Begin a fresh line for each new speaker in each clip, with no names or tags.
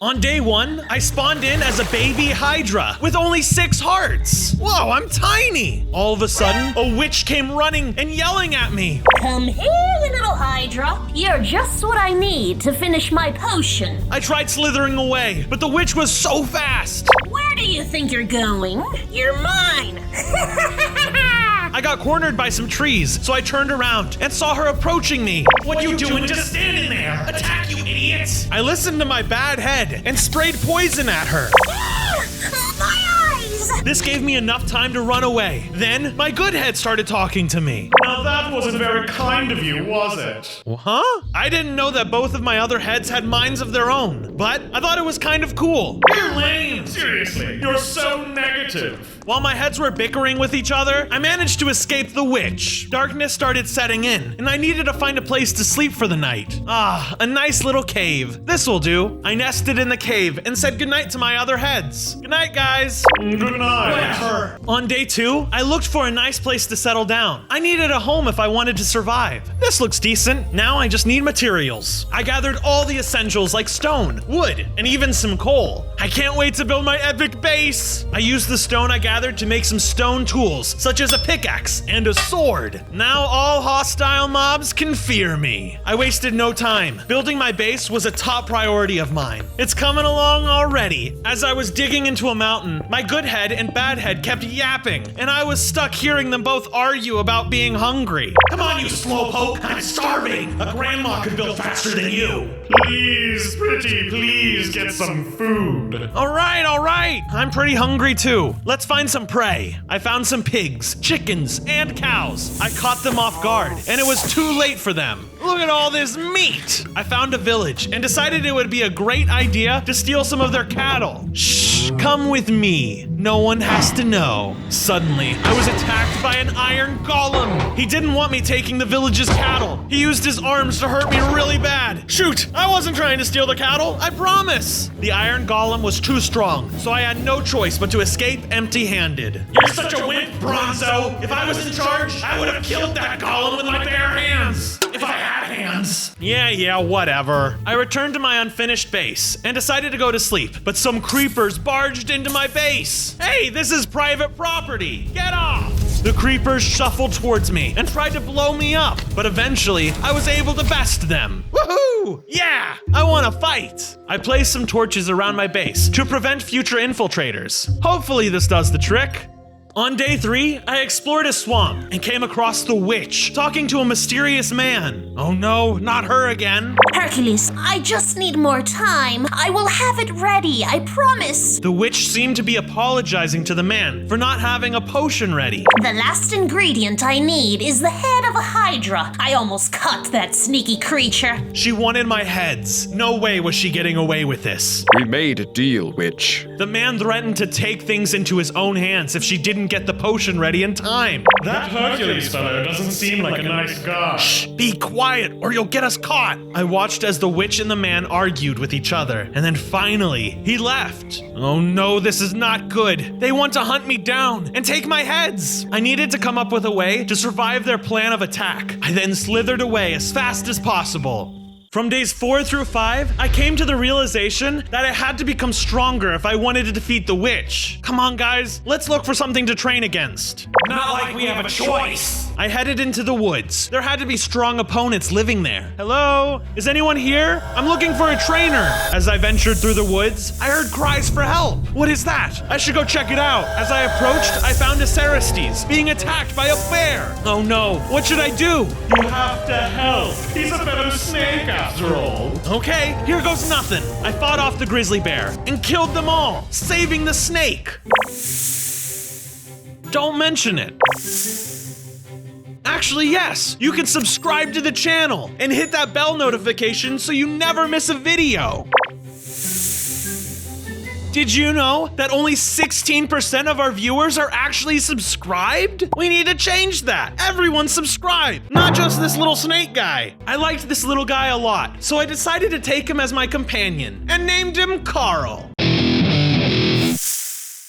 On day 1, I spawned in as a baby Hydra with only 6 hearts. Whoa, I'm tiny. All of a sudden, a witch came running and yelling at me.
Come here, you little Hydra. You're just what I need to finish my potion.
I tried slithering away, but the witch was so fast.
Where do you think you're going? You're mine.
I got cornered by some trees, so I turned around and saw her approaching me.
What you doing just standing there? Attack, you idiots!
I listened to my bad head and sprayed poison at her.
My eyes!
This gave me enough time to run away. Then, my good head started talking to me.
Now that wasn't very kind of you, was it?
Huh? I didn't know that both of my other heads had minds of their own, but I thought it was kind of cool.
You're lame! Seriously, you're so negative.
While my heads were bickering with each other, I managed to escape the witch. Darkness started setting in, and I needed to find a place to sleep for the night. Ah, a nice little cave. This will do. I nested in the cave and said goodnight to my other heads. Good night, guys.
Good night.
Whatever. On day 2, I looked for a nice place to settle down. I needed a home if I wanted to survive. This looks decent. Now I just need materials. I gathered all the essentials like stone, wood, and even some coal. I can't wait to build my epic base. I used the stone I gathered to make some stone tools, such as a pickaxe and a sword. Now all hostile mobs can fear me. I wasted no time. Building my base was a top priority of mine. It's coming along already. As I was digging into a mountain, my good head and bad head kept yapping, and I was stuck hearing them both argue about being hungry.
Come on, you slowpoke! I'm starving! A grandma could build faster than you! Please, pretty, please get some food.
All right. I'm pretty hungry too. Let's find some prey. I found some pigs, chickens, and cows. I caught them off guard, and it was too late for them. Look at all this meat! I found a village and decided it would be a great idea to steal some of their cattle. Shh, come with me. No one has to know. Suddenly, I was attacked by an iron golem. He didn't want me taking the village's cattle. He used his arms to hurt me really bad. Shoot, I wasn't trying to steal the cattle, I promise. The iron golem was too strong, so I had no choice but to escape empty-handed.
You're such a wimp, Bronzo! If I was in charge, I would have killed that golem with my bare hands! If I had hands!
Yeah, whatever. I returned to my unfinished base and decided to go to sleep, but some creepers barged into my base. Hey, this is private property. Get off! The creepers shuffled towards me and tried to blow me up, but eventually I was able to best them. Woohoo! Yeah, I want to fight. I placed some torches around my base to prevent future infiltrators. Hopefully this does the trick. On day 3, I explored a swamp and came across the witch talking to a mysterious man. Oh no, not her again.
Hercules, I just need more time. I will have it ready, I promise.
The witch seemed to be apologizing to the man for not having a potion ready.
The last ingredient I need is the head of a Hydra. I almost cut that sneaky creature.
She wanted my heads. No way was she getting away with this.
We made a deal, witch.
The man threatened to take things into his own hands if she didn't get the potion ready in time.
That Hercules fellow doesn't seem like a nice guy.
Shh, be quiet or you'll get us caught. I watched as the witch and the man argued with each other, and then finally, he left. Oh no, this is not good. They want to hunt me down and take my heads. I needed to come up with a way to survive their plan of attack. I then slithered away as fast as possible. From days 4 through 5, I came to the realization that I had to become stronger if I wanted to defeat the witch. Come on, guys, let's look for something to train against.
Not like we have a choice.
I headed into the woods. There had to be strong opponents living there. Hello? Is anyone here? I'm looking for a trainer. As I ventured through the woods, I heard cries for help. What is that? I should go check it out. As I approached, I found a Cerestes being attacked by a bear. Oh no, what should I do?
You have to help. He's a fellow snake after all.
Okay, here goes nothing. I fought off the grizzly bear and killed them all, saving the snake. Don't mention it. Actually, yes, you can subscribe to the channel and hit that bell notification so you never miss a video. Did you know that only 16% of our viewers are actually subscribed? We need to change that. Everyone subscribe, not just this little snake guy. I liked this little guy a lot, so I decided to take him as my companion and named him Carl.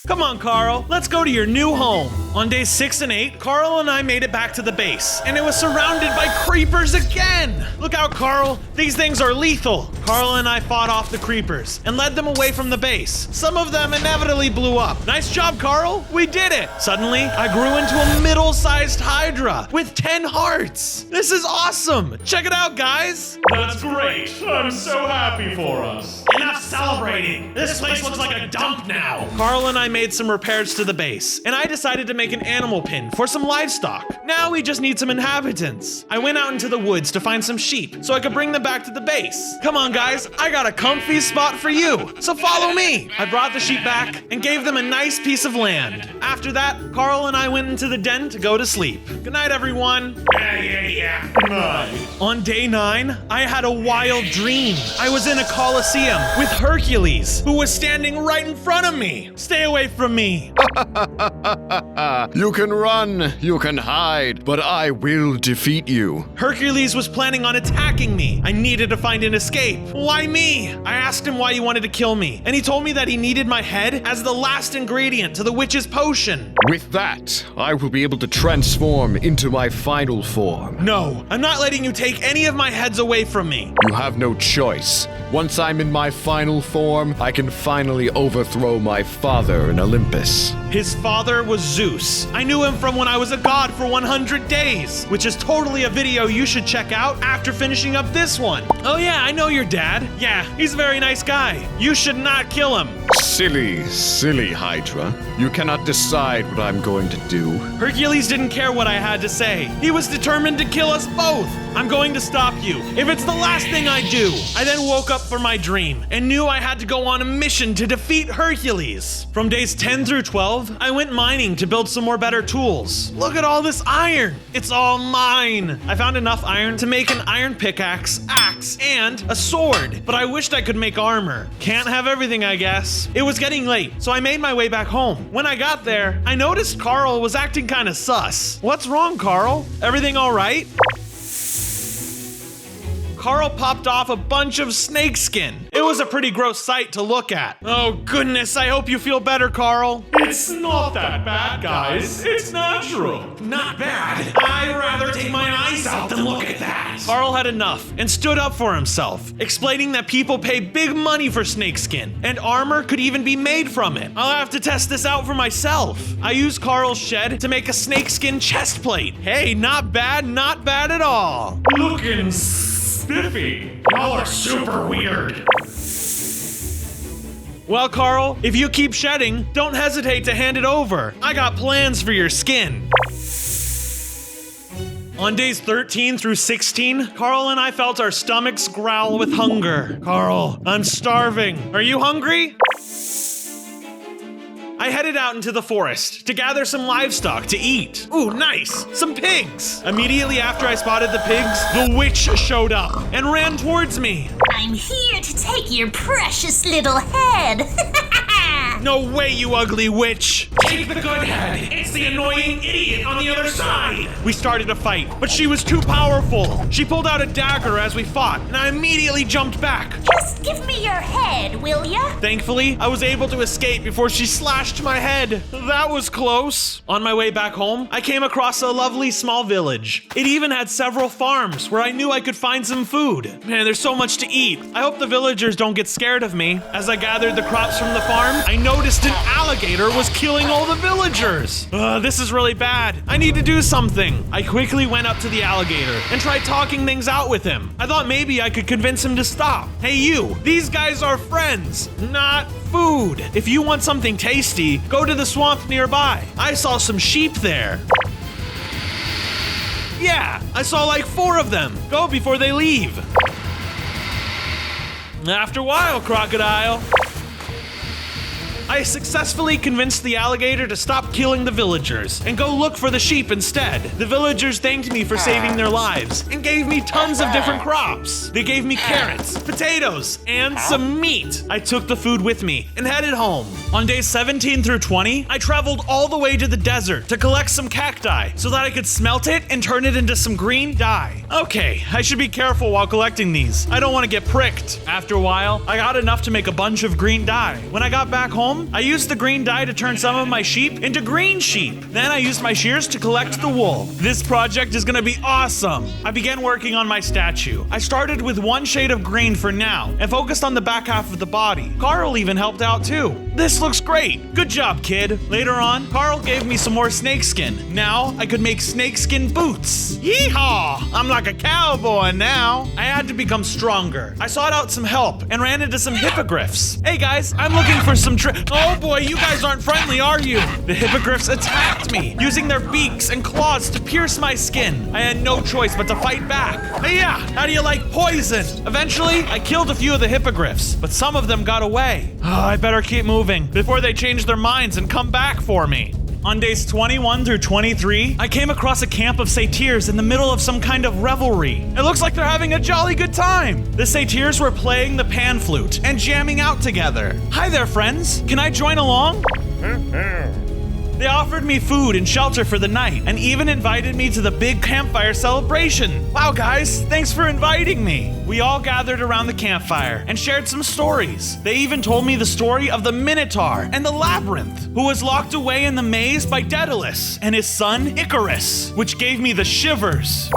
Come on, Carl, let's go to your new home. On days 6 and 8, Carl and I made it back to the base, and it was surrounded by creepers again. Look out, Carl, these things are lethal. Carl and I fought off the creepers and led them away from the base. Some of them inevitably blew up. Nice job, Carl, we did it. Suddenly, I grew into a middle-sized Hydra with 10 hearts. This is awesome. Check it out, guys.
That's great. I'm so happy for us. Enough celebrating. This place looks like a dump now.
Carl and I made some repairs to the base, and I decided to make an animal pen for some livestock. Now we just need some inhabitants. I went out into the woods to find some sheep so I could bring them back to the base. Come on, guys, I got a comfy spot for you, so follow me. I brought the sheep back and gave them a nice piece of land. After that, Carl and I went into the den to go to sleep. Good night, everyone.
Yeah. Good night.
On day 9, I had a wild dream. I was in a coliseum with Hercules, who was standing right in front of me. Stay away from me.
You can run, you can hide, but I will defeat you.
Hercules was planning on attacking me. I needed to find an escape. Why me? I asked him why he wanted to kill me, and he told me that he needed my head as the last ingredient to the witch's potion.
With that, I will be able to transform into my final form.
No, I'm not letting you take any of my heads away from me.
You have no choice. Once I'm in my final form, I can finally overthrow my father in Olympus.
His father was Zeus. I knew him from when I was a god for 100 days, which is totally a video you should check out after finishing up this one. Oh yeah, I know your dad. Yeah, he's a very nice guy. You should not kill him.
Silly Hydra. You cannot decide what I'm going to do.
Hercules didn't care what I had to say. He was determined to kill us both. I'm going to stop you, if it's the last thing I do. I then woke up from my dream and knew I had to go on a mission to defeat Hercules. From days 10 through 12, I went mining to build some more better tools. Look at all this iron. It's all mine. I found enough iron to make an iron pickaxe, axe, and a sword, but I wished I could make armor. Can't have everything, I guess. It was getting late, so I made my way back home. When I got there, I noticed Carl was acting kind of sus. What's wrong, Carl? Everything all right? Carl popped off a bunch of snakeskin. It was a pretty gross sight to look at. Oh goodness, I hope you feel better, Carl.
It's not that bad, guys. It's natural. Not bad. I'd rather take my eyes out than look at that.
Carl had enough and stood up for himself, explaining that people pay big money for snakeskin, and armor could even be made from it. I'll have to test this out for myself. I used Carl's shed to make a snakeskin chest plate. Hey, not bad at all.
Looking spiffy. Y'all are super weird.
Well, Carl, if you keep shedding, don't hesitate to hand it over. I got plans for your skin. On days 13 through 16, Carl and I felt our stomachs growl with hunger. Carl, I'm starving. Are you hungry? I headed out into the forest to gather some livestock to eat. Ooh, nice, some pigs. Immediately after I spotted the pigs, the witch showed up and ran towards me.
I'm here to take your precious little head.
No way, you ugly witch.
Take the good head. It's the annoying idiot on the other side.
We started a fight, but she was too powerful. She pulled out a dagger as we fought, and I immediately jumped back.
Just give me your head, will ya?
Thankfully, I was able to escape before she slashed my head. That was close. On my way back home, I came across a lovely small village. It even had several farms where I knew I could find some food. Man, there's so much to eat. I hope the villagers don't get scared of me. As I gathered the crops from the farm, I noticed an alligator was killing all the villagers. This is really bad. I need to do something. I quickly went up to the alligator and tried talking things out with him. I thought maybe I could convince him to stop. Hey you, these guys are friends, not food. If you want something tasty, go to the swamp nearby. I saw some sheep there. Yeah, I saw like 4 of them. Go before they leave. After a while, crocodile. I successfully convinced the alligator to stop killing the villagers and go look for the sheep instead. The villagers thanked me for saving their lives and gave me tons of different crops. They gave me carrots, potatoes, and some meat. I took the food with me and headed home. On days 17 through 20, I traveled all the way to the desert to collect some cacti so that I could smelt it and turn it into some green dye. Okay, I should be careful while collecting these. I don't want to get pricked. After a while, I got enough to make a bunch of green dye. When I got back home, home, I used the green dye to turn some of my sheep into green sheep. Then I used my shears to collect the wool. This project is gonna be awesome. I began working on my statue. I started with one shade of green for now and focused on the back half of the body. Carl even helped out too. This looks great. Good job, kid. Later on, Carl gave me some more snakeskin. Now I could make snakeskin boots. Yeehaw! I'm like a cowboy now. I had to become stronger. I sought out some help and ran into some hippogriffs. Hey guys, I'm looking for some Oh boy, you guys aren't friendly, are you? The hippogriffs attacked me, using their beaks and claws to pierce my skin. I had no choice but to fight back. Hey, yeah, how do you like poison? Eventually, I killed a few of the hippogriffs, but some of them got away. Oh, I better keep moving before they change their minds and come back for me. On days 21 through 23, I came across a camp of satyrs in the middle of some kind of revelry. It looks like they're having a jolly good time. The satyrs were playing the pan flute and jamming out together. Hi there, friends. Can I join along? They offered me food and shelter for the night and even invited me to the big campfire celebration. Wow, guys, thanks for inviting me. We all gathered around the campfire and shared some stories. They even told me the story of the Minotaur and the Labyrinth, who was locked away in the maze by Daedalus and his son Icarus, which gave me the shivers.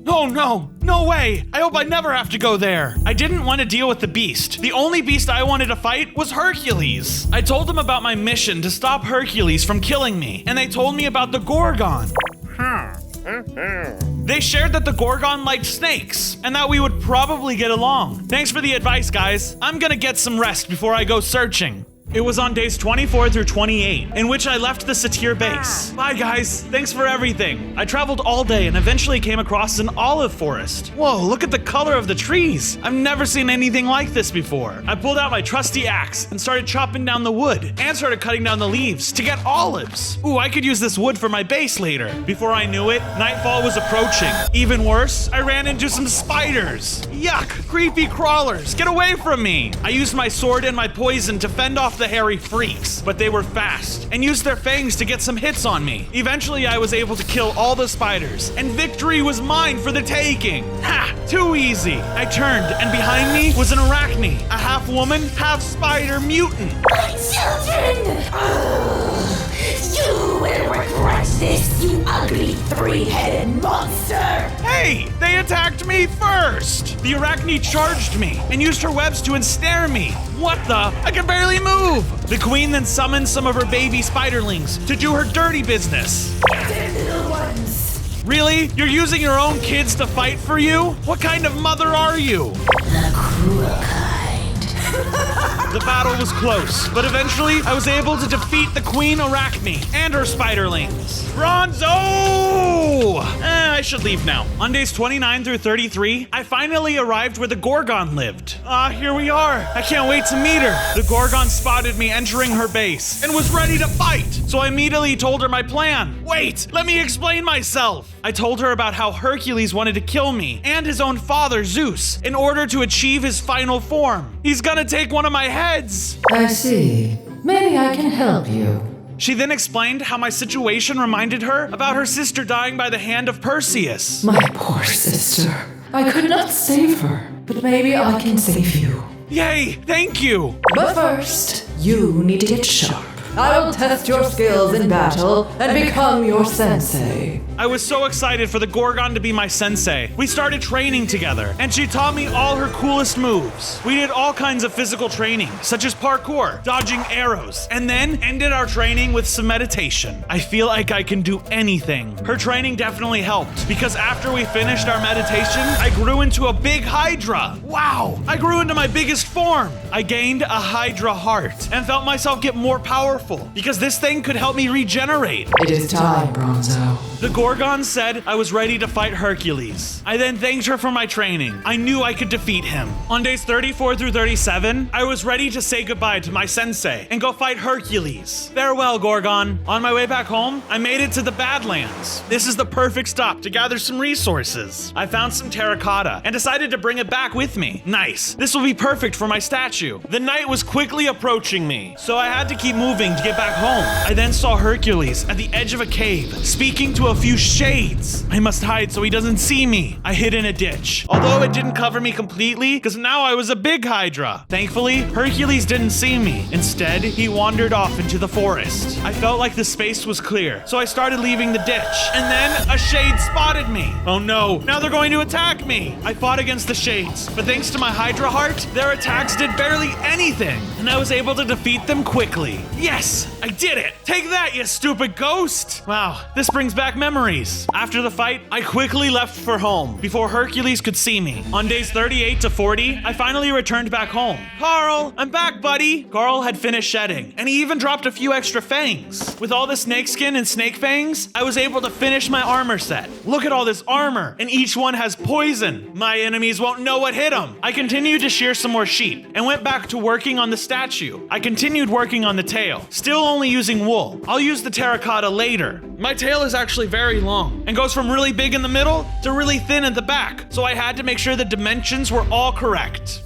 Oh no, no way! I hope I never have to go there. I didn't want to deal with the beast. The only beast I wanted to fight was Hercules. I told them about my mission to stop Hercules from killing me, and they told me about the Gorgon. They shared that the Gorgon liked snakes, and that we would probably get along. Thanks for the advice, guys. I'm gonna get some rest before I go searching. It was on days 24 through 28, in which I left the satyr base. Bye guys, thanks for everything. I traveled all day and eventually came across an olive forest. Whoa, look at the color of the trees. I've never seen anything like this before. I pulled out my trusty axe and started chopping down the wood and started cutting down the leaves to get olives. Ooh, I could use this wood for my base later. Before I knew it, nightfall was approaching. Even worse, I ran into some spiders. Yuck, creepy crawlers, get away from me. I used my sword and my poison to fend off the hairy freaks, but they were fast and used their fangs to get some hits on me. Eventually, I was able to kill all the spiders, and victory was mine for the taking. Ha! Too easy. I turned, and behind me was an arachne, a half woman, half spider mutant.
My children! You will regret this, you ugly three-headed monster!
Hey! They attacked me first! The arachne charged me and used her webs to ensnare me. What the? I can barely move! The queen then summoned some of her baby spiderlings to do her dirty business.
Get in, little ones!
Really? You're using your own kids to fight for you? What kind of mother are you?
The cruel kind.
The battle was close, but eventually I was able to defeat the Queen Arachne and her spiderlings. Bronzo! I should leave now. On days 29 through 33, I finally arrived where the Gorgon lived. Here we are. I can't wait to meet her. The Gorgon spotted me entering her base and was ready to fight, so I immediately told her my plan. Wait, let me explain myself. I told her about how Hercules wanted to kill me and his own father, Zeus, in order to achieve his final form. He's gonna take one of my heads.
I see. Maybe I can help you.
She then explained how my situation reminded her about her sister dying by the hand of Perseus.
My poor sister. I could not save her, but maybe I can save you.
Yay, thank you.
But first, you need to get sharp. I will test your skills in battle and become your sensei.
I was so excited for the Gorgon to be my sensei. We started training together, and she taught me all her coolest moves. We did all kinds of physical training, such as parkour, dodging arrows, and then ended our training with some meditation. I feel like I can do anything. Her training definitely helped, because after we finished our meditation, I grew into a big HYDRA. Wow, I grew into my biggest form. I gained a HYDRA heart, and felt myself get more powerful, because this thing could help me regenerate.
It is time, Bronzo.
The Gorgon said I was ready to fight Hercules. I then thanked her for my training. I knew I could defeat him. On days 34 through 37, I was ready to say goodbye to my sensei and go fight Hercules. Farewell, Gorgon. On my way back home, I made it to the Badlands. This is the perfect stop to gather some resources. I found some terracotta and decided to bring it back with me. Nice. This will be perfect for my statue. The night was quickly approaching me, so I had to keep moving to get back home. I then saw Hercules at the edge of a cave, speaking to a few use shades. I must hide so he doesn't see me. I hid in a ditch. Although it didn't cover me completely, because now I was a big Hydra. Thankfully, Hercules didn't see me. Instead, he wandered off into the forest. I felt like the space was clear, so I started leaving the ditch. And then a shade spotted me. Oh no, now they're going to attack me. I fought against the shades, but thanks to my Hydra heart, their attacks did barely anything, and I was able to defeat them quickly. Yes, I did it. Take that, you stupid ghost. Wow, this brings back memories. After the fight, I quickly left for home before Hercules could see me. On days 38 to 40, I finally returned back home. Carl, I'm back, buddy. Carl had finished shedding, and he even dropped a few extra fangs. With all the snake skin and snake fangs, I was able to finish my armor set. Look at all this armor, and each one has poison. My enemies won't know what hit them. I continued to shear some more sheep and went back to working on the statue. I continued working on the tail, still only using wool. I'll use the terracotta later. My tail is actually very long and goes from really big in the middle to really thin at the back, so I had to make sure the dimensions were all correct.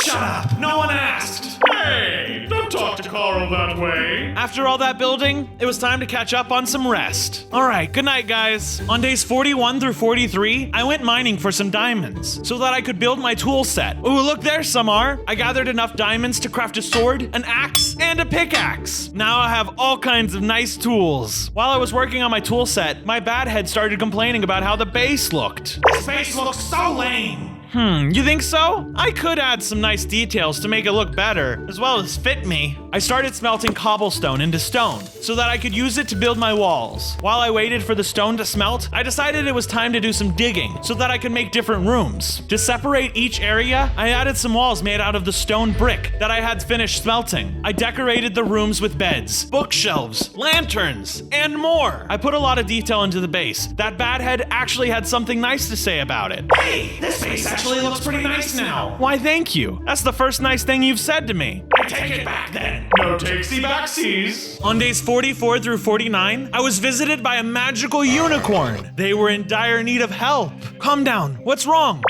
Shut up! No one asked! Hey, don't talk to Carl that way.
After all that building, it was time to catch up on some rest. All right, good night, guys. On days 41 through 43, I went mining for some diamonds so that I could build my tool set. Ooh, look there, Samar. I gathered enough diamonds to craft a sword, an axe, and a pickaxe. Now I have all kinds of nice tools. While I was working on my tool set, my bad head started complaining about how the base looked.
This base looks so lame.
You think so? I could add some nice details to make it look better, as well as fit me. I started smelting cobblestone into stone so that I could use it to build my walls. While I waited for the stone to smelt, I decided it was time to do some digging so that I could make different rooms. To separate each area, I added some walls made out of the stone brick that I had finished smelting. I decorated the rooms with beds, bookshelves, lanterns, and more. I put a lot of detail into the base. That bad head actually had something nice to say about it.
Hey, this base actually looks pretty nice now.
Why, thank you. That's the first nice thing you've said to me.
I take it back then. No takesy backsies.
On days 44 through 49, I was visited by a magical unicorn. They were in dire need of help. Calm down. What's wrong?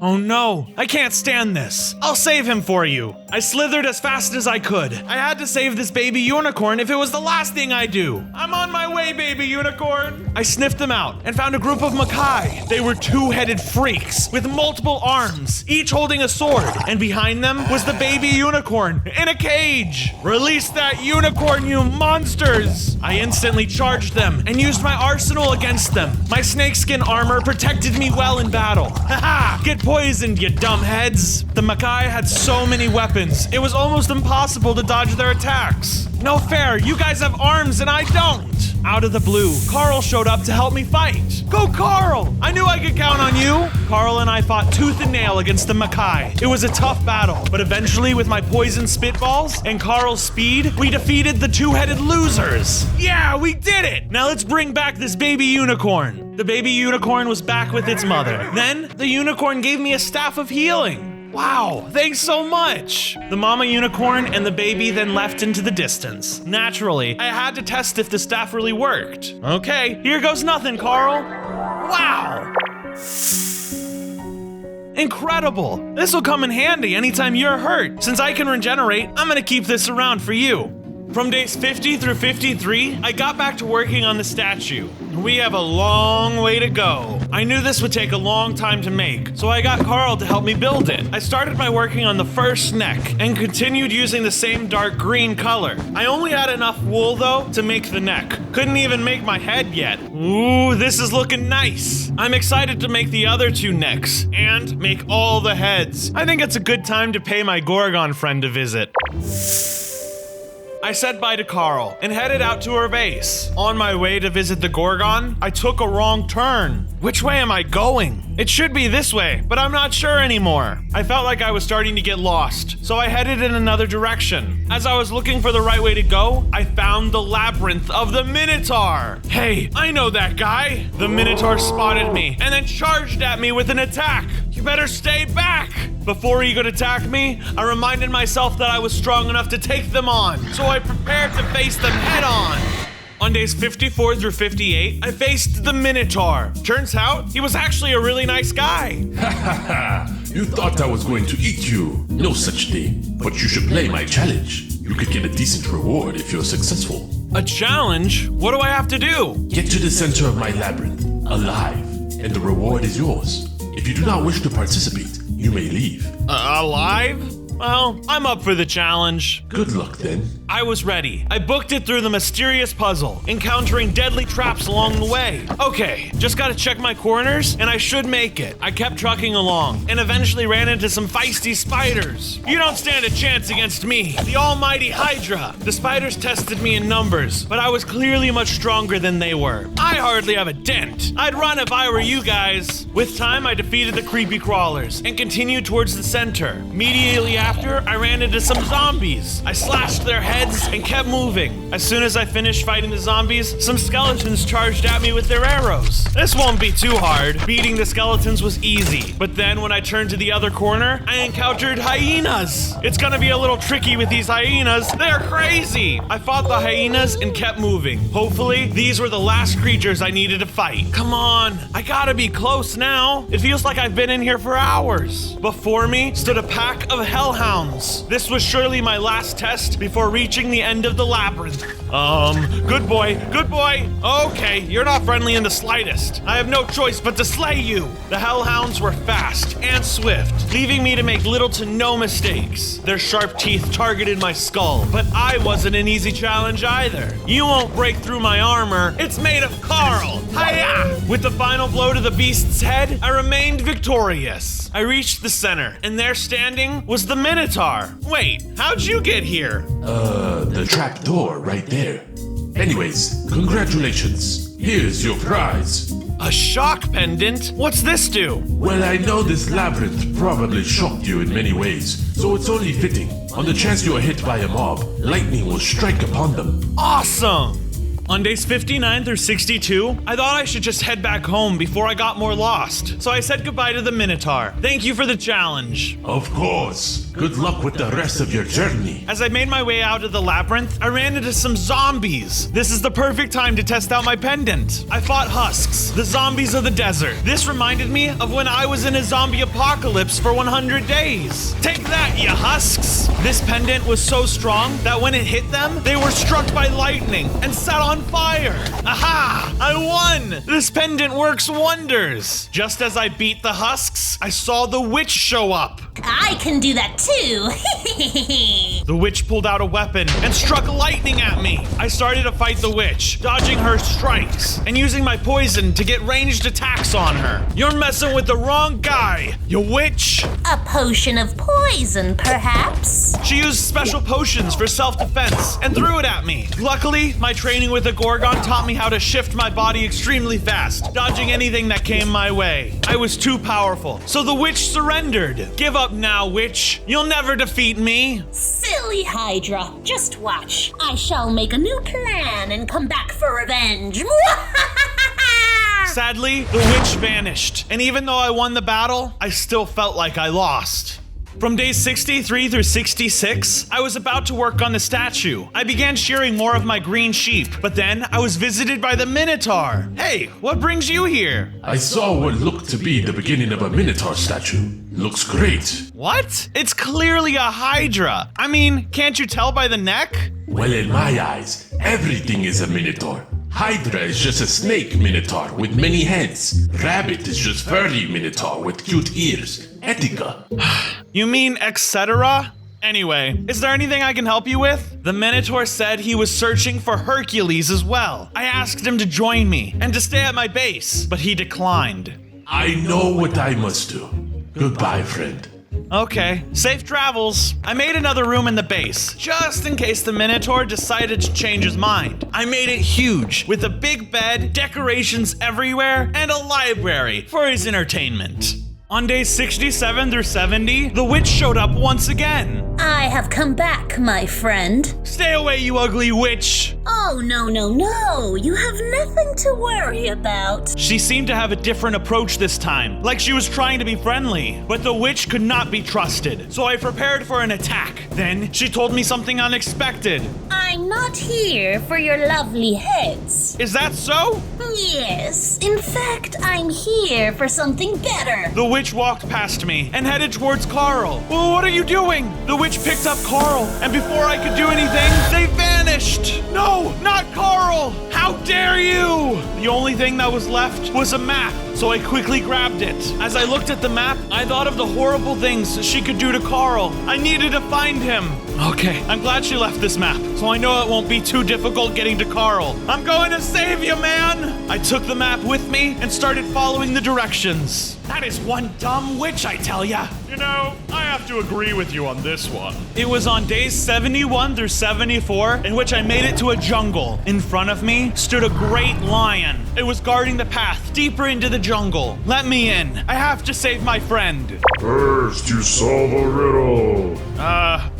Oh no, I can't stand this. I'll save him for you. I slithered as fast as I could. I had to save this baby unicorn if it was the last thing I do. I'm on my way, baby unicorn. I sniffed them out and found a group of Makai. They were two-headed freaks with multiple arms, each holding a sword. And behind them was the baby unicorn in a cage. Release that unicorn, you monsters. I instantly charged them and used my arsenal against them. My snakeskin armor protected me well in battle. Haha, get poisoned, you dumbheads. The Makai had so many weapons, it was almost impossible to dodge their attacks. No fair, you guys have arms and I don't. Out of the blue, Carl showed up to help me fight. Go Carl! I knew I could count on you. Carl and I fought tooth and nail against the Makai. It was a tough battle, but eventually with my poison spitballs and Carl's speed, we defeated the two-headed losers. Yeah, we did it! Now let's bring back this baby unicorn. The baby unicorn was back with its mother. Then, the unicorn gave me a staff of healing. Wow, thanks so much! The mama unicorn and the baby then left into the distance. Naturally, I had to test if the staff really worked. Okay, here goes nothing, Carl. Wow! Incredible! This will come in handy anytime you're hurt. Since I can regenerate, I'm gonna keep this around for you. From days 50 through 53, I got back to working on the statue. We have a long way to go. I knew this would take a long time to make, so I got Carl to help me build it. I started by working on the first neck and continued using the same dark green color. I only had enough wool though to make the neck. Couldn't even make my head yet. Ooh, this is looking nice. I'm excited to make the other two necks and make all the heads. I think it's a good time to pay my Gorgon friend a visit. I said bye to Carl and headed out to her base. On my way to visit the Gorgon, I took a wrong turn. Which way am I going? It should be this way, but I'm not sure anymore. I felt like I was starting to get lost, so I headed in another direction. As I was looking for the right way to go, I found the labyrinth of the Minotaur. Hey, I know that guy. The Minotaur spotted me and then charged at me with an attack. You better stay back. Before he could attack me, I reminded myself that I was strong enough to take them on, so I prepared to face them head on. On days 54 through 58, I faced the Minotaur. Turns out, he was actually a really nice guy.
You thought I was going to eat you. No such thing. But you should play my challenge. You could get a decent reward if you're successful.
A challenge? What do I have to do?
Get to the center of my labyrinth, alive, and the reward is yours. If you do not wish to participate, you may leave.
Alive? Well, I'm up for the challenge.
Good luck then.
I was ready. I booked it through the mysterious puzzle, encountering deadly traps along the way. Okay, just gotta check my corners, and I should make it. I kept trucking along, and eventually ran into some feisty spiders. You don't stand a chance against me, the almighty HYDRA. The spiders tested me in numbers, but I was clearly much stronger than they were. I hardly have a dent. I'd run if I were you guys. With time, I defeated the creepy crawlers, and continued towards the center. Immediately after, I ran into some zombies. I slashed their heads and kept moving. As soon as I finished fighting the zombies, some skeletons charged at me with their arrows. This won't be too hard. Beating the skeletons was easy. But then when I turned to the other corner, I encountered hyenas. It's gonna be a little tricky with these hyenas. They're crazy. I fought the hyenas and kept moving. Hopefully, these were the last creatures I needed to fight. Come on, I gotta be close now. It feels like I've been in here for hours. Before me stood a pack of hellhounds. This was surely my last test before reaching the end of the labyrinth. Good boy, good boy. Okay, you're not friendly in the slightest. I have no choice but to slay you. The hellhounds were fast and swift, leaving me to make little to no mistakes. Their sharp teeth targeted my skull, but I wasn't an easy challenge either. You won't break through my armor. It's made of Carl. Hiya! With the final blow to the beast's head, I remained victorious. I reached the center, and there standing was the Minotaur. Wait, how'd you get here?
The trap door right there. Anyways, congratulations. Here's your prize.
A shock pendant? What's this do?
Well, I know this labyrinth probably shocked you in many ways, so it's only fitting. On the chance you are hit by a mob, lightning will strike upon them.
Awesome! On days 59 through 62, I thought I should just head back home before I got more lost. So I said goodbye to the Minotaur. Thank you for the challenge.
Of course. Good luck with the rest of your journey.
As I made my way out of the labyrinth, I ran into some zombies. This is the perfect time to test out my pendant. I fought husks, the zombies of the desert. This reminded me of when I was in a zombie apocalypse for 100 days. Take that, you husks! This pendant was so strong that when it hit them, they were struck by lightning and set on fire. Aha! I won! This pendant works wonders. Just as I beat the husks, I saw the witch show up.
I can do that too.
The witch pulled out a weapon and struck lightning at me. I started to fight the witch, dodging her strikes and using my poison to get ranged attacks on her. You're messing with the wrong guy, you witch.
A potion of poison, perhaps?
She used special potions for self-defense and threw it at me. Luckily, my training with a Gorgon taught me how to shift my body extremely fast, dodging anything that came my way. I was too powerful, so the witch surrendered. Give up now, witch. You'll never defeat me.
Silly Hydra. Just watch. I shall make a new plan and come back for revenge.
Sadly, the witch vanished, and even though I won the battle, I still felt like I lost. From days 63 through 66, I was about to work on the statue. I began shearing more of my green sheep, but then I was visited by the Minotaur. Hey, what brings you here?
I saw what looked to be the beginning of a Minotaur statue. Looks great.
What? It's clearly a Hydra. I mean, can't you tell by the neck?
Well, in my eyes, everything is a Minotaur. Hydra is just a snake Minotaur with many heads. Rabbit is just furry Minotaur with cute ears. Etika.
You mean etc.? Anyway, is there anything I can help you with? The Minotaur said he was searching for Hercules as well. I asked him to join me and to stay at my base, but he declined.
I know what I must do. Goodbye, friend.
Okay, safe travels. I made another room in the base, just in case the Minotaur decided to change his mind. I made it huge, with a big bed, decorations everywhere, and a library for his entertainment. On days 67 through 70, the witch showed up once again.
I have come back, my friend.
Stay away, you ugly witch!
Oh, no, no, no. You have nothing to worry about.
She seemed to have a different approach this time, like she was trying to be friendly, but the witch could not be trusted, so I prepared for an attack. Then she told me something unexpected.
I'm not here for your lovely heads.
Is that so?
Yes, in fact, I'm here for something better.
The witch walked past me and headed towards Carl. Well, what are you doing? The witch picked up Carl, and before I could do anything, they vanished. No, not Carl! How dare you! The only thing that was left was a map, so I quickly grabbed it. As I looked at the map, I thought of the horrible things she could do to Carl. I needed to find him. Okay, I'm glad she left this map, so I know it won't be too difficult getting to Carl. I'm going to save you, man! I took the map with me and started following the directions. That is one dumb witch, I tell ya.
You know, I have to agree with you on this one.
It was on days 71 through 74 in which I made it to a jungle. In front of me stood a great lion. It was guarding the path deeper into the jungle. Let me in. I have to save my friend.
First, you solve a riddle.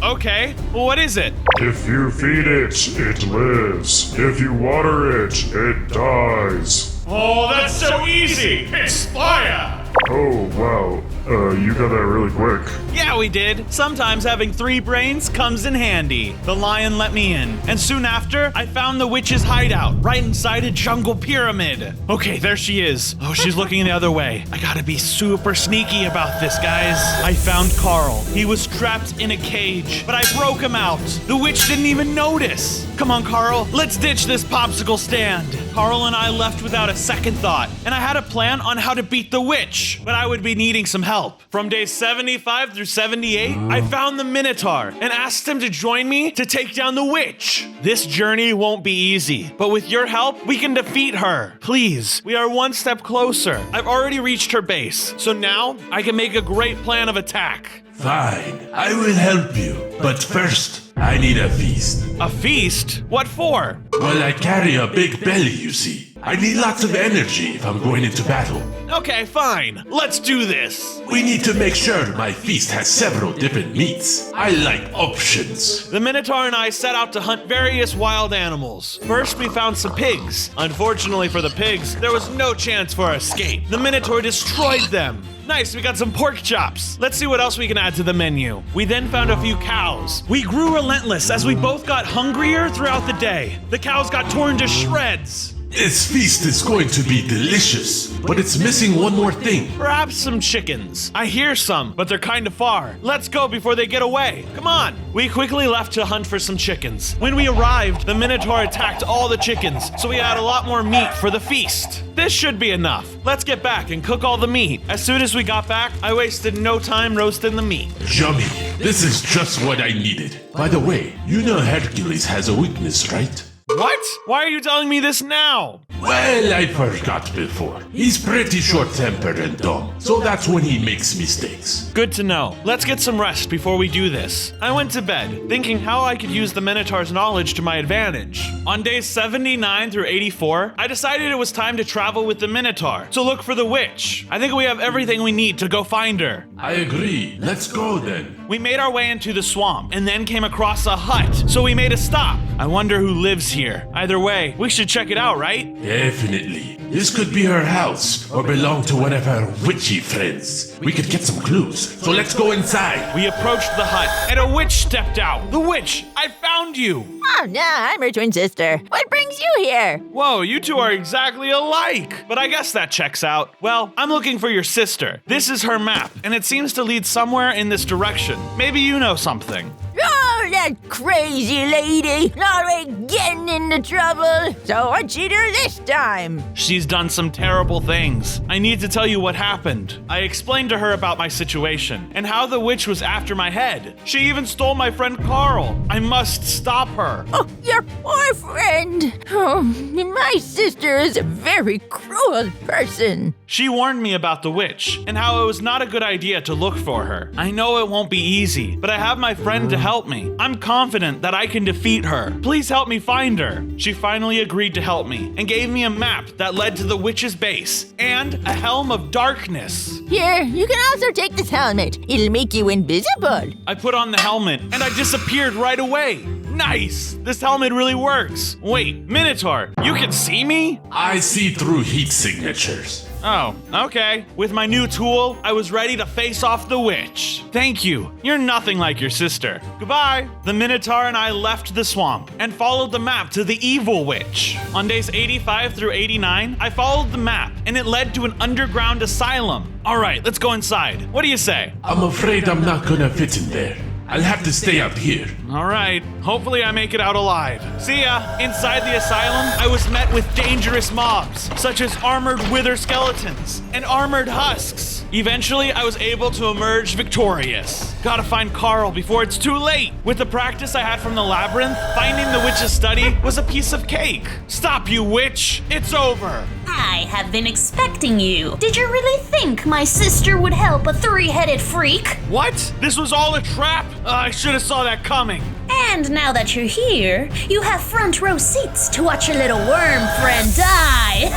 Okay. Well, what is it?
If you feed it, it lives. If you water it, it dies.
Oh, that's so easy. It's fire.
Oh, wow. You got that really quick.
Yeah, we did. Sometimes having 3 brains comes in handy. The lion let me in, and soon after, I found the witch's hideout right inside a jungle pyramid. Okay, there she is. Oh, she's looking the other way. I gotta be super sneaky about this, guys. I found Carl. He was trapped in a cage, but I broke him out. The witch didn't even notice. Come on, Carl. Let's ditch this popsicle stand. Carl and I left without a second thought, and I had a plan on how to beat the witch, but I would be needing some help. From days 75 through 78, I found the Minotaur and asked him to join me to take down the witch. This journey won't be easy, but with your help, we can defeat her. Please, we are one step closer. I've already reached her base, so now I can make a great plan of attack.
Fine, I will help you. But first, I need a feast.
A feast? What for?
Well, I carry a big belly, you see. I need lots of energy if I'm going into battle.
Okay, fine. Let's do this.
We need to make sure my feast has several different meats. I like options.
The Minotaur and I set out to hunt various wild animals. First, we found some pigs. Unfortunately for the pigs, there was no chance for escape. The Minotaur destroyed them. Nice, we got some pork chops. Let's see what else we can add to the menu. We then found a few cows. We grew relentless as we both got hungrier throughout the day. The cows got torn to shreds.
This feast is going to be delicious, but it's missing one more thing.
Perhaps some chickens. I hear some, but they're kind of far. Let's go before they get away. Come on. We quickly left to hunt for some chickens. When we arrived, the Minotaur attacked all the chickens, so we had a lot more meat for the feast. This should be enough. Let's get back and cook all the meat. As soon as we got back, I wasted no time roasting the meat.
Yummy. This is just what I needed. By the way, you know Hercules has a weakness, right?
What? Why are you telling me this now?
Well, I forgot before. He's pretty short-tempered and dumb, so that's when he makes mistakes.
Good to know. Let's get some rest before we do this. I went to bed, thinking how I could use the Minotaur's knowledge to my advantage. On days 79 through 84, I decided it was time to travel with the Minotaur to look for the witch. I think we have everything we need to go find her.
I agree. Let's go then.
We made our way into the swamp and then came across a hut, so we made a stop. I wonder who lives here. Either way, we should check it out, right?
Definitely. This could be her house or belong to one of her witchy friends. We could get some clues, so let's go inside.
We approached the hut and a witch stepped out. The witch! I found you!
Oh, no, I'm her twin sister. What brings you here?
Whoa, you two are exactly alike. But I guess that checks out. Well, I'm looking for your sister. This is her map, and it seems to lead somewhere in this direction. Maybe you know something.
Oh, that crazy lady. Already getting into trouble. So what'd she do this time?
She's done some terrible things. I need to tell you what happened. I explained to her about my situation and how the witch was after my head. She even stole my friend Carl. I must stop her.
Oh, your poor friend. Oh, my sister is a very cruel person.
She warned me about the witch and how it was not a good idea to look for her. I know it won't be easy, but I have my friend to help me. I'm confident that I can defeat her. Please help me find her. She finally agreed to help me and gave me a map that led to the witch's base and a helm of darkness.
Here, you can also take this helmet. It'll make you invisible.
I put on the helmet and I disappeared right away. Nice! This helmet really works. Wait, Minotaur, you can see me?
I see through heat signatures.
Oh, okay. With my new tool, I was ready to face off the witch. Thank you. You're nothing like your sister. Goodbye. The Minotaur and I left the swamp and followed the map to the evil witch. On days 85 through 89, I followed the map and it led to an underground asylum. All right, let's go inside. What do you say?
I'm afraid I'm not gonna fit in there. I'll have to stay out here.
All right. Hopefully I make it out alive. See ya. Inside the asylum, I was met with dangerous mobs, such as armored wither skeletons and armored husks. Eventually, I was able to emerge victorious. Gotta find Carl before it's too late. With the practice I had from the labyrinth, finding the witch's study was a piece of cake. Stop, you witch. It's over.
I have been expecting you. Did you really think my sister would help a three-headed freak?
What? This was all a trap? I should have saw that coming.
And now that you're here, you have front row seats to watch your little worm friend die.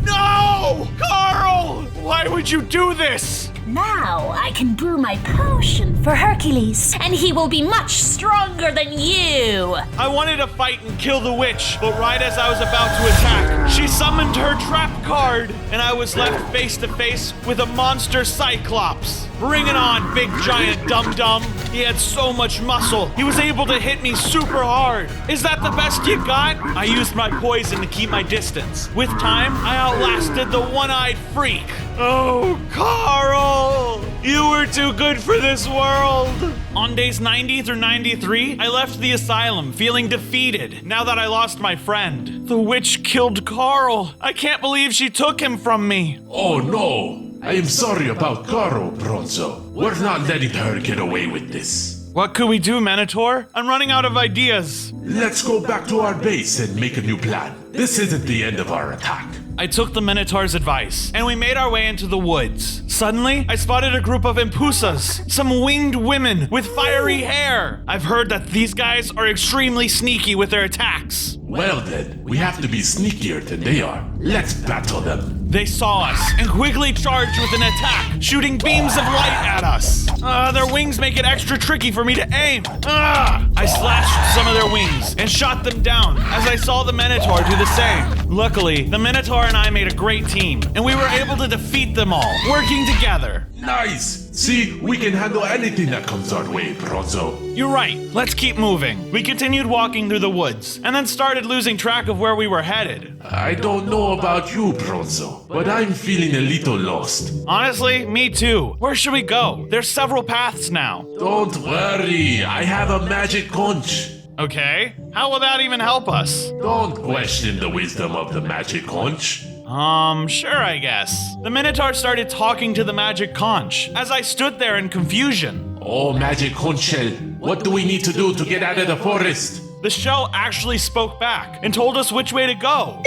No! Carl! Why would you do this?
Now I can brew my potion for Hercules, and he will be much stronger than you.
I wanted to fight and kill the witch, but right as I was about to attack, she summoned her trap card, and I was left face to face with a monster Cyclops. Bring it on, big giant dum-dum. He had so much muscle. He was able to hit me super hard. Is that the best you got? I used my poison to keep my distance. With time, I outlasted the one-eyed freak. Oh, Carl! You were too good for this world! On days 90 through 93, I left the asylum feeling defeated now that I lost my friend. The witch killed Carl. I can't believe she took him from me.
Oh no! I am sorry about Caro, Bronzo. We're not letting her get away with this.
What could we do, Minotaur? I'm running out of ideas.
Let's go back to our base and make a new plan. This isn't the end of our attack.
I took the Minotaur's advice, and we made our way into the woods. Suddenly, I spotted a group of impusas, some winged women with fiery hair. I've heard that these guys are extremely sneaky with their attacks.
Well then, we have to be sneakier than they are. Let's battle them.
They saw us and quickly charged with an attack, shooting beams of light at us. Their wings make it extra tricky for me to aim. I slashed some of their wings and shot them down as I saw the Minotaur do the same. Luckily, the Minotaur and I made a great team, and we were able to defeat them all, working together.
Nice! See, we can handle anything that comes our way, Bronzo.
You're right. Let's keep moving. We continued walking through the woods, and then started losing track of where we were headed.
I don't know about you, Bronzo, but I'm feeling a little lost.
Honestly, me too. Where should we go? There's several paths now.
Don't worry, I have a magic conch.
Okay. How will that even help us?
Don't question the wisdom of the magic conch.
Sure, I guess. The Minotaur started talking to the magic conch as I stood there in confusion.
Oh, magic conch shell, what do we need to do to get out of the forest?
The shell actually spoke back and told us which way to go.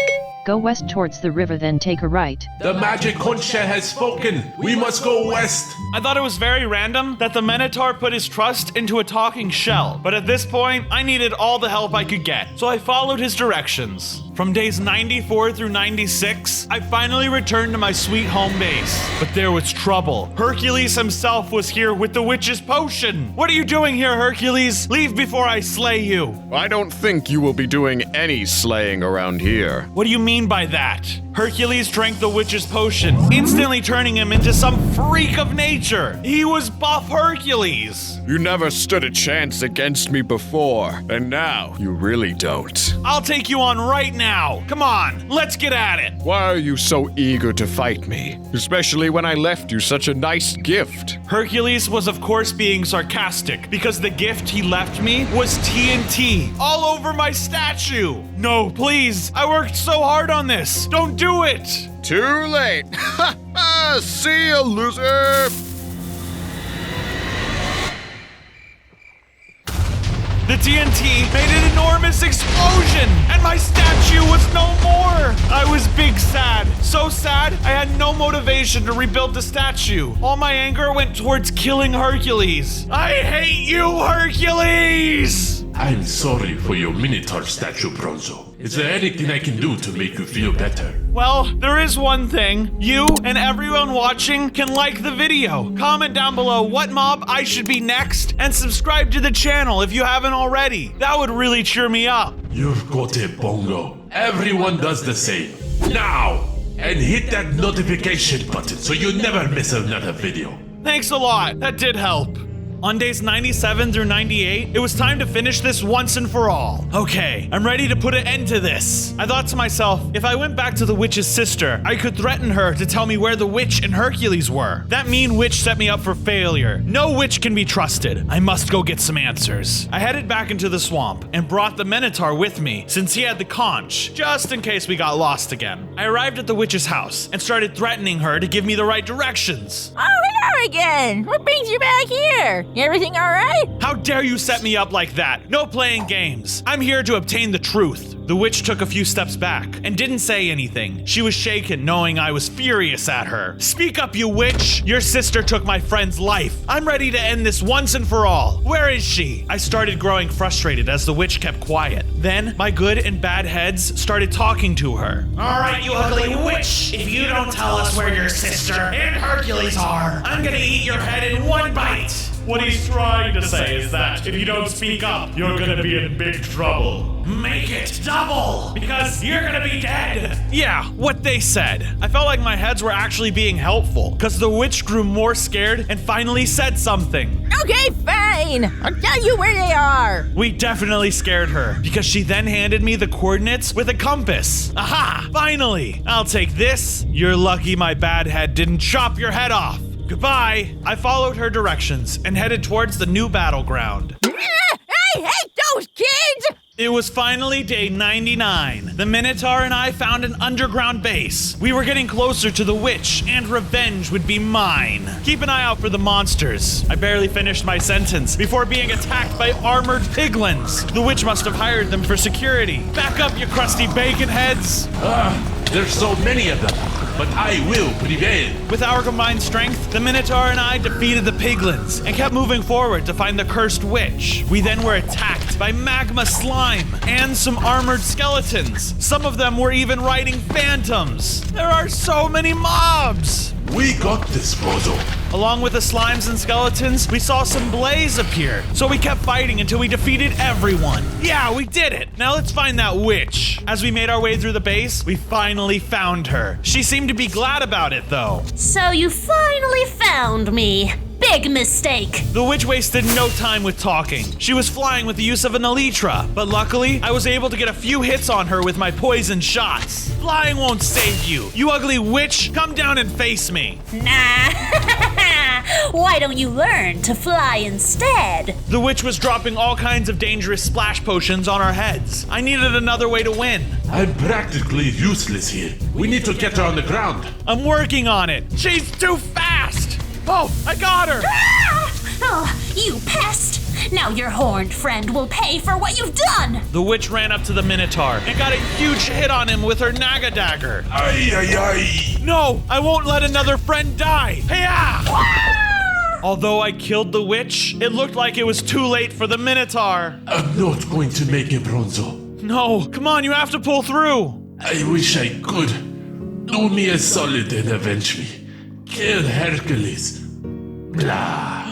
Go west towards the river, then take a right.
The magic conch shell has spoken. We must go west.
I thought it was very random that the Minotaur put his trust into a talking shell, but at this point, I needed all the help I could get, so I followed his directions. From days 94 through 96, I finally returned to my sweet home base. But there was trouble. Hercules himself was here with the witch's potion. What are you doing here, Hercules? Leave before I slay you.
I don't think you will be doing any slaying around here.
What do you mean by that? Hercules drank the witch's potion, instantly turning him into some freak of nature. He was buff Hercules.
You never stood a chance against me before, and now you really don't.
I'll take you on right now. Come on, let's get at it.
Why are you so eager to fight me? Especially when I left you such a nice gift.
Hercules was of course being sarcastic because the gift he left me was TNT all over my statue. No, please, I worked so hard on this. Don't do it.
Too late. Ha ha! See ya, loser!
The TNT made an enormous explosion, and my statue was no more! I was big sad. So sad, I had no motivation to rebuild the statue. All my anger went towards killing Hercules. I hate you, Hercules!
I'm sorry for your Minotaur statue, Bronzo. Is there anything I can do to make you feel better?
Well, there is one thing. You and everyone watching can like the video, comment down below what mob I should be next, and subscribe to the channel if you haven't already. That would really cheer me up.
You've got it, Bongo. Everyone does the same. Now! And hit that notification button so you never miss another video.
Thanks a lot. That did help. On days 97 through 98, it was time to finish this once and for all. Okay, I'm ready to put an end to this. I thought to myself, if I went back to the witch's sister, I could threaten her to tell me where the witch and Hercules were. That mean witch set me up for failure. No witch can be trusted. I must go get some answers. I headed back into the swamp and brought the Minotaur with me since he had the conch, just in case we got lost again. I arrived at the witch's house and started threatening her to give me the right directions.
Oh, hello again. What brings you back here? Everything all right?
How dare you set me up like that? No playing games. I'm here to obtain the truth. The witch took a few steps back and didn't say anything. She was shaken, knowing I was furious at her. Speak up, you witch! Your sister took my friend's life. I'm ready to end this once and for all. Where is she? I started growing frustrated as the witch kept quiet. Then, my good and bad heads started talking to her.
All right, you ugly witch! If you don't tell us where your sister and Hercules are, I'm gonna eat your head in one bite!
What he's trying to say is that if you don't speak up, you're gonna be in big trouble.
Make it double, because you're gonna be dead.
Yeah, what they said. I felt like my heads were actually being helpful, because the witch grew more scared and finally said something.
Okay, fine. I'll tell you where they are.
We definitely scared her, because she then handed me the coordinates with a compass. Aha! Finally! I'll take this. You're lucky my bad head didn't chop your head off. Goodbye. I followed her directions and headed towards the new battleground.
I hate those kids!
It was finally day 99. The Minotaur and I found an underground base. We were getting closer to the witch, and revenge would be mine. Keep an eye out for the monsters. I barely finished my sentence before being attacked by armored piglins. The witch must have hired them for security. Back up, you crusty bacon heads!
There's so many of them, but I will prevail.
With our combined strength, the Minotaur and I defeated the piglins and kept moving forward to find the cursed witch. We then were attacked by magma slime and some armored skeletons. Some of them were even riding phantoms. There are so many mobs!
We got this, Bozo.
Along with the slimes and skeletons, we saw some blaze appear, so we kept fighting until we defeated everyone. Yeah, we did it! Now let's find that witch. As we made our way through the base, we finally found her. She seemed to be glad about it, though.
So you finally found me. Big mistake.
The witch wasted no time with talking. She was flying with the use of an elytra, but luckily, I was able to get a few hits on her with my poison shots. Flying won't save you. You ugly witch, come down and face me.
Nah. Why don't you learn to fly instead?
The witch was dropping all kinds of dangerous splash potions on our heads. I needed another way to win.
I'm practically useless here. We need to get her on the ground.
I'm working on it. She's too fast. Oh, I got her!
Ah! Oh, you pest! Now your horned friend will pay for what you've done!
The witch ran up to the Minotaur and got a huge hit on him with her Naga dagger.
Ay, ay, ay!
No, I won't let another friend die! Hey-ya!
Ah!
Although I killed the witch, it looked like it was too late for the Minotaur.
I'm not going to make it, Bronzo.
No, come on, you have to pull through.
I wish I could. Do me a solid and avenge me. Kill Hercules. Blah.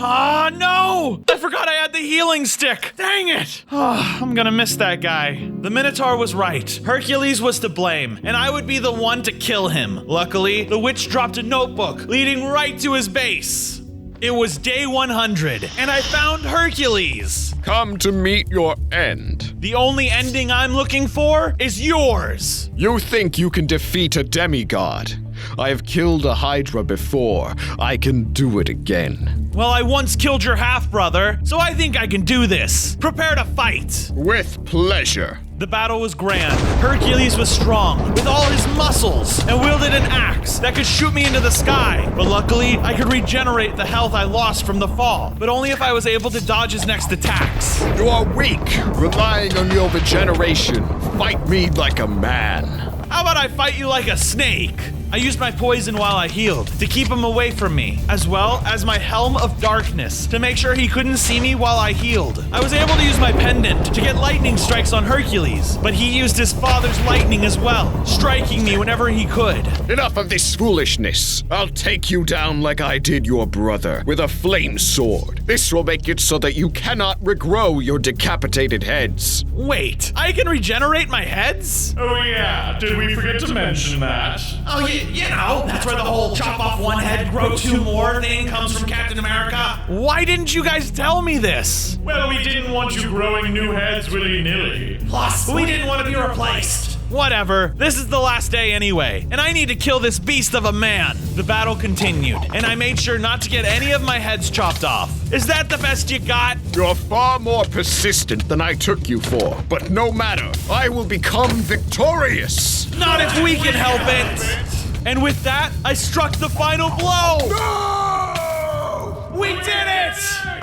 Ah, no! I forgot I had the healing stick. Dang it! I'm gonna miss that guy. The Minotaur was right. Hercules was to blame, and I would be the one to kill him. Luckily, the witch dropped a notebook leading right to his base. It was day 100, and I found Hercules.
Come to meet your end.
The only ending I'm looking for is yours.
You think you can defeat a demigod? I have killed a HYDRA before. I can do it again.
Well, I once killed your half-brother, so I think I can do this. Prepare to fight.
With pleasure.
The battle was grand. Hercules was strong, with all his muscles, and wielded an axe that could shoot me into the sky. But luckily, I could regenerate the health I lost from the fall, but only if I was able to dodge his next attacks.
You are weak, relying on your regeneration. Fight me like a man.
How about I fight you like a snake? I used my poison while I healed to keep him away from me, as well as my Helm of Darkness to make sure he couldn't see me while I healed. I was able to use my pendant to get lightning strikes on Hercules, but he used his father's lightning as well, striking me whenever he could.
Enough of this foolishness. I'll take you down like I did your brother, with a flame sword. This will make it so that you cannot regrow your decapitated heads.
Wait, I can regenerate my heads?
Oh yeah, did we forget to mention that?
Oh, you know, that's where the whole chop off one head, grow two more thing comes from Captain America.
Why didn't you guys tell me this?
Well, we didn't want you growing new heads willy-nilly.
Plus, we didn't want to be replaced.
Whatever, this is the last day anyway, and I need to kill this beast of a man. The battle continued, and I made sure not to get any of my heads chopped off. Is that the best you got?
You're far more persistent than I took you for, but no matter, I will become victorious.
Not if we can help it. And with that, I struck the final blow.
No!
We did it!